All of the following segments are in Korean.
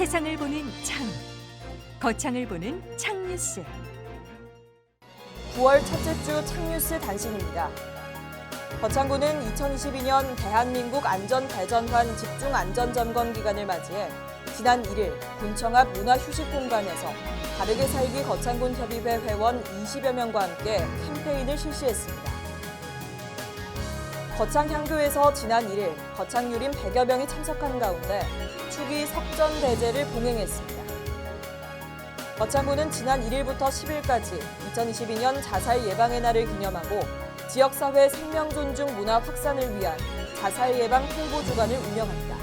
세상을 보는 창, 거창을 보는 창뉴스. 9월 첫째 주 창뉴스 단신입니다. 거창군은 2022년 대한민국 안전대전환 집중안전점검 기간을 맞이해 지난 1일 군청 앞 문화휴식공간에서 바르게 살기 거창군 협의회 회원 20여 명과 함께 캠페인을 실시했습니다. 거창향교에서 지난 1일 거창유림 100여 명이 참석한 가운데 추기 석전대제를 봉행했습니다. 거창군은 지난 1일부터 10일까지 2022년 자살 예방의 날을 기념하고 지역사회 생명존중 문화 확산을 위한 자살 예방 홍보 주간을 운영합니다.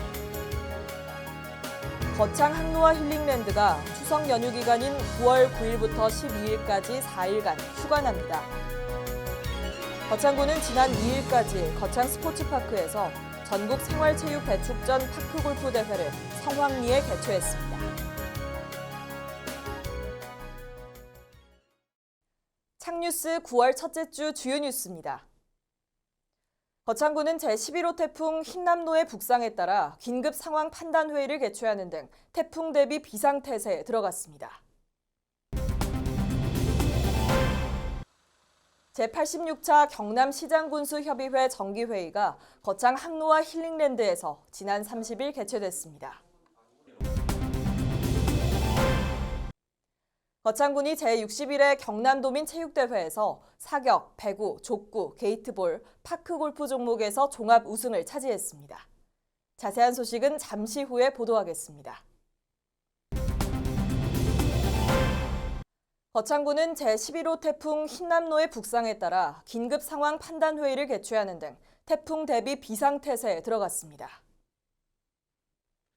거창 항로와 힐링랜드가 추석 연휴 기간인 9월 9일부터 12일까지 4일간 휴관합니다. 거창군은 지난 2일까지 거창 스포츠파크에서 전국 생활체육 배축전 파크골프 대회를 성황리에 개최했습니다. 창뉴스 9월 첫째 주 주요 뉴스입니다. 거창군은 제11호 태풍 흰남노의 북상에 따라 긴급 상황 판단 회의를 개최하는 등 태풍 대비 비상태세에 들어갔습니다. 제86차 경남시장군수협의회 정기회의가 거창 항로와 힐링랜드에서 지난 30일 개최됐습니다. 거창군이 제61회 경남도민체육대회에서 사격, 배구, 족구, 게이트볼, 파크골프 종목에서 종합 우승을 차지했습니다. 자세한 소식은 잠시 후에 보도하겠습니다. 거창군은 제11호 태풍 흰남노의 북상에 따라 긴급 상황 판단 회의를 개최하는 등 태풍 대비 비상태세에 들어갔습니다.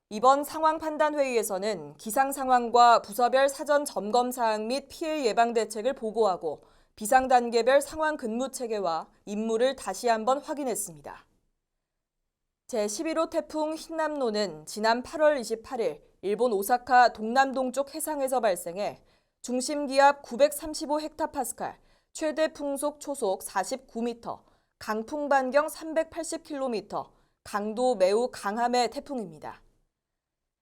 이번 상황 판단 회의에서는 기상 상황과 부서별 사전 점검 사항 및 피해 예방 대책을 보고하고 비상 단계별 상황 근무 체계와 임무를 다시 한번 확인했습니다. 제11호 태풍 흰남노는 지난 8월 28일 일본 오사카 동남동쪽 해상에서 발생해 중심 기압 935헥타파스칼, 최대 풍속 초속 49m, 강풍 반경 380km, 강도 매우 강함의 태풍입니다.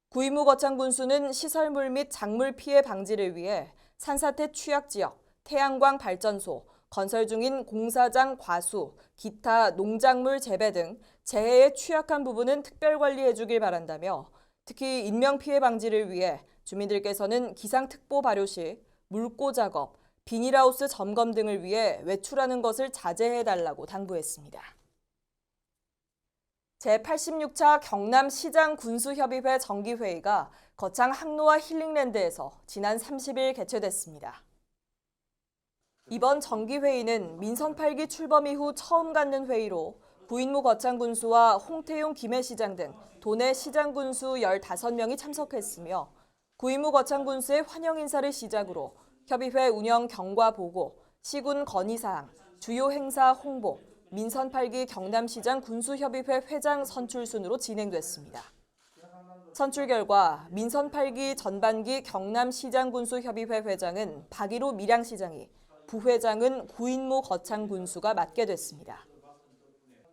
구이무 거창군수는 시설물 및 작물 피해 방지를 위해 산사태 취약 지역, 태양광 발전소, 건설 중인 공사장 과수, 기타 농작물 재배 등 재해에 취약한 부분은 특별 관리해 주길 바란다며 특히 인명 피해 방지를 위해 주민들께서는 기상특보 발효 시 물고 작업, 비닐하우스 점검 등을 위해 외출하는 것을 자제해달라고 당부했습니다. 제86차 경남시장군수협의회 정기회의가 거창 항로와 힐링랜드에서 지난 30일 개최됐습니다. 이번 정기회의는 민선 8기 출범 이후 처음 갖는 회의로 구인무 거창군수와 홍태용 김해시장 등 도내 시장군수 15명이 참석했으며 구인무 거창군수의 환영 인사를 시작으로 협의회 운영 경과 보고, 시군 건의사항, 주요 행사 홍보, 민선 8기 경남시장 군수협의회 회장 선출 순으로 진행됐습니다. 선출 결과 민선 8기 전반기 경남시장군수협의회 회장은 박일호 밀양시장이, 부회장은 구인무 거창군수가 맡게 됐습니다.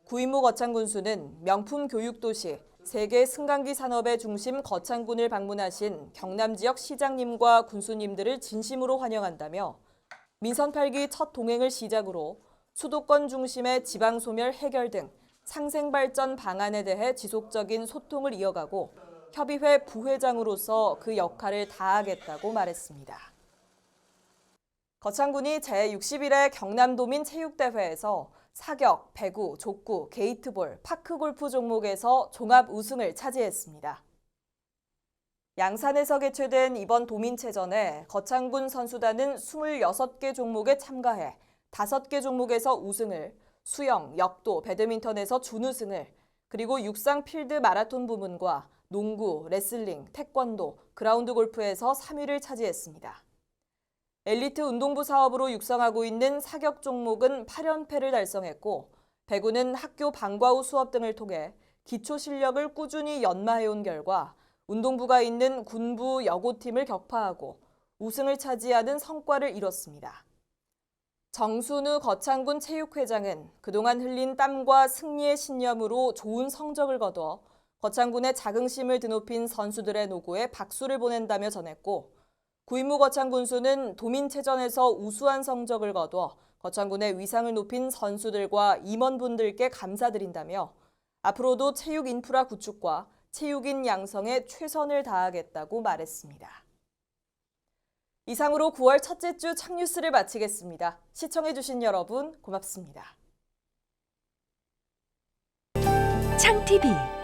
구인무 거창군수는 명품 교육도시, 세계 승강기 산업의 중심 거창군을 방문하신 경남 지역 시장님과 군수님들을 진심으로 환영한다며 민선 8기 첫 동행을 시작으로 수도권 중심의 지방소멸 해결 등 상생발전 방안에 대해 지속적인 소통을 이어가고 협의회 부회장으로서 그 역할을 다하겠다고 말했습니다. 거창군이 제61회 경남도민체육대회에서 사격, 배구, 족구, 게이트볼, 파크골프 종목에서 종합 우승을 차지했습니다. 양산에서 개최된 이번 도민체전에 거창군 선수단은 26개 종목에 참가해 5개 종목에서 우승을, 수영, 역도, 배드민턴에서 준우승을, 그리고 육상 필드 마라톤 부문과 농구, 레슬링, 태권도, 그라운드 골프에서 3위를 차지했습니다. 엘리트 운동부 사업으로 육성하고 있는 사격 종목은 8연패를 달성했고, 배구는 학교 방과 후 수업 등을 통해 기초 실력을 꾸준히 연마해온 결과 운동부가 있는 군부 여고팀을 격파하고 우승을 차지하는 성과를 이뤘습니다. 정순우 거창군 체육회장은 그동안 흘린 땀과 승리의 신념으로 좋은 성적을 거둬 거창군의 자긍심을 드높인 선수들의 노고에 박수를 보낸다며 전했고, 구인무 거창군수는 도민체전에서 우수한 성적을 거둬 거창군의 위상을 높인 선수들과 임원분들께 감사드린다며 앞으로도 체육 인프라 구축과 체육인 양성에 최선을 다하겠다고 말했습니다. 이상으로 9월 첫째 주 창뉴스를 마치겠습니다. 시청해주신 여러분 고맙습니다. 창TV